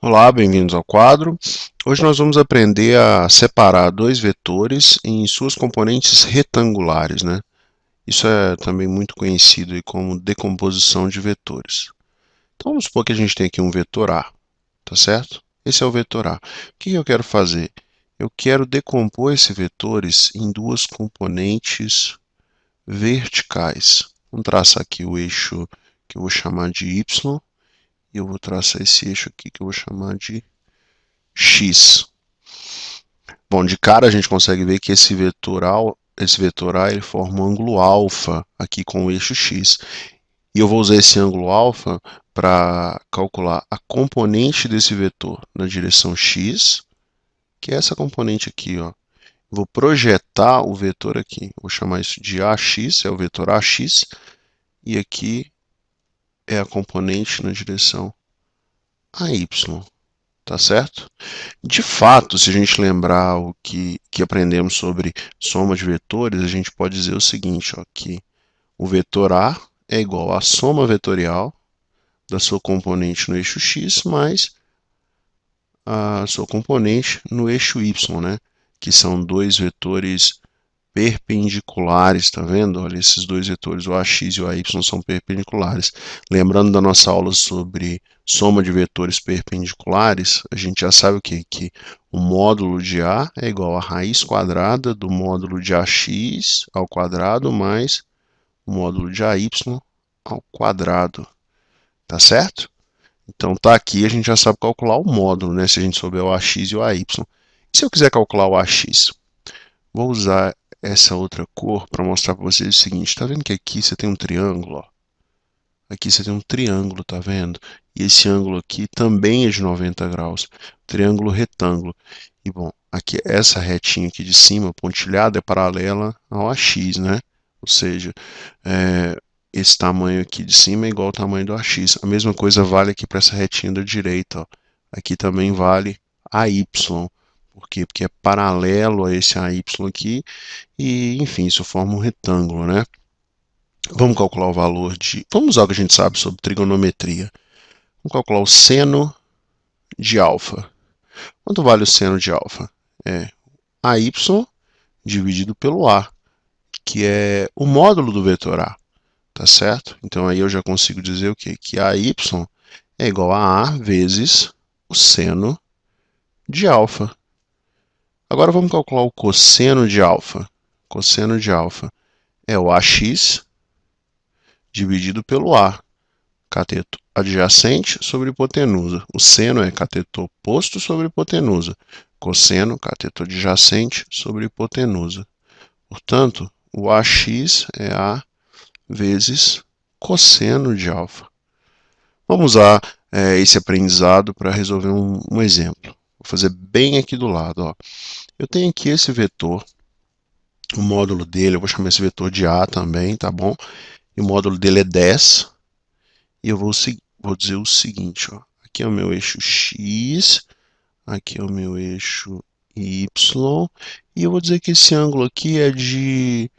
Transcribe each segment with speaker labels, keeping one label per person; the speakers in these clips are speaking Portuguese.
Speaker 1: Olá, bem-vindos ao quadro. Hoje nós vamos aprender a separar dois vetores em suas componentes retangulares, né? Isso é também muito conhecido aí como decomposição de vetores. Então vamos supor que a gente tem aqui um vetor A, tá certo? Esse é o vetor A. O que eu quero fazer? Eu quero decompor esses vetores em duas componentes verticais. Vamos traçar aqui o eixo que eu vou chamar de Y e eu vou traçar esse eixo aqui que eu vou chamar de X. Bom, de cara a gente consegue ver que esse vetor A ele forma um ângulo alfa aqui com o eixo x. E eu vou usar esse ângulo alfa para calcular a componente desse vetor na direção x, que é essa componente aqui, ó. Vou projetar o vetor aqui. Vou chamar isso de AX, é o vetor AX, e aqui é a componente na direção AY, tá certo? De fato, se a gente lembrar o que aprendemos sobre soma de vetores, a gente pode dizer o seguinte, ó, que o vetor A é igual à soma vetorial da sua componente no eixo x mais a sua componente no eixo y, né? Que são dois vetores perpendiculares, tá vendo? Olha, esses dois vetores, o AX e o AY, são perpendiculares. Lembrando da nossa aula sobre soma de vetores perpendiculares, a gente já sabe o quê? Que o módulo de A é igual à raiz quadrada do módulo de AX ao quadrado mais o módulo de AY ao quadrado, tá certo? Então tá aqui, a gente já sabe calcular o módulo, né? Se a gente souber o AX e o AY. E se eu quiser calcular o AX? Vou usar essa outra cor para mostrar para vocês o seguinte. Está vendo que aqui você tem um triângulo? Ó? Aqui você tem um triângulo, tá vendo? E esse ângulo aqui também é de 90 graus. Triângulo retângulo. E bom, aqui essa retinha aqui de cima, pontilhada, é paralela ao AX, né? Ou seja, esse tamanho aqui de cima é igual ao tamanho do AX. A mesma coisa vale aqui para essa retinha da direita. Ó. Aqui também vale AY. Por quê? Porque é paralelo a esse AY aqui e, enfim, isso forma um retângulo, né? Vamos calcular o valor de... Vamos usar o que a gente sabe sobre trigonometria. Vamos calcular o seno de alfa. Quanto vale o seno de alfa? É AY dividido pelo A, que é o módulo do vetor A, tá certo? Então aí eu já consigo dizer o quê? Que AY é igual a A vezes o seno de alfa. Agora vamos calcular o cosseno de alfa. Cosseno de alfa é o AX dividido pelo A, cateto adjacente sobre hipotenusa. O seno é cateto oposto sobre hipotenusa. Cosseno, cateto adjacente sobre hipotenusa. Portanto, o AX é A vezes cosseno de alfa. Vamos usar esse aprendizado para resolver um exemplo. Vou fazer bem aqui do lado. Ó. Eu tenho aqui esse vetor, o módulo dele, eu vou chamar esse vetor de A também, tá bom? E o módulo dele é 10. E eu vou dizer o seguinte, ó. Aqui é o meu eixo X, aqui é o meu eixo Y, e eu vou dizer que esse ângulo aqui é de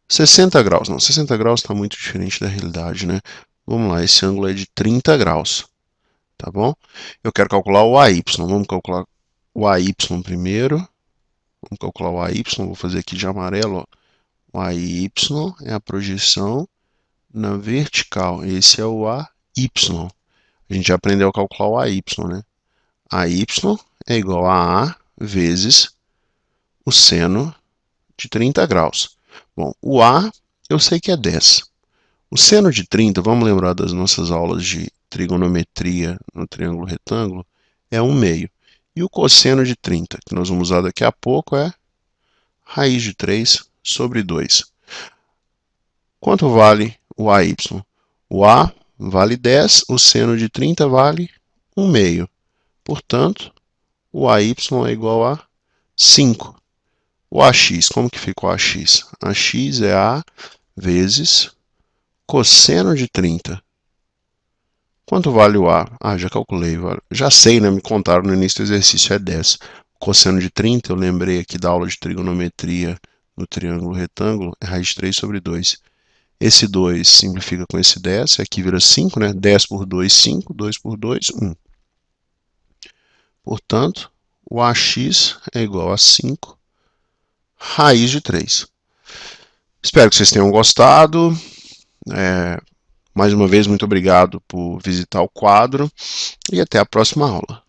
Speaker 1: 60 graus. Não, 60 graus está muito diferente da realidade, né? Vamos lá, esse ângulo é de 30 graus, tá bom? Eu quero calcular o AY. Vamos calcular o AY primeiro. Vamos calcular o AY, vou fazer aqui de amarelo, ó. O AY é a projeção na vertical. Esse é o AY. A gente já aprendeu a calcular o AY, né? AY é igual a A vezes o seno de 30 graus. Bom, o A eu sei que é 10. O seno de 30, vamos lembrar das nossas aulas de trigonometria no triângulo retângulo, é 1/2. E o cosseno de 30, que nós vamos usar daqui a pouco, é raiz de 3 sobre 2. Quanto vale o AY? O A vale 10, o seno de 30 vale 1/2. Portanto, o AY é igual a 5. O AX, como que fica o AX? AX é A vezes cosseno de 30. Quanto vale o A? Ah, já calculei. Já sei, né? Me contaram no início do exercício, é 10. O cosseno de 30, eu lembrei aqui da aula de trigonometria no triângulo retângulo, é raiz de 3 sobre 2. Esse 2 simplifica com esse 10, aqui vira 5, né? 10 por 2, 5, 2 por 2, 1. Portanto, o AX é igual a 5 raiz de 3. Espero que vocês tenham gostado. Mais uma vez, muito obrigado por visitar o quadro e até a próxima aula.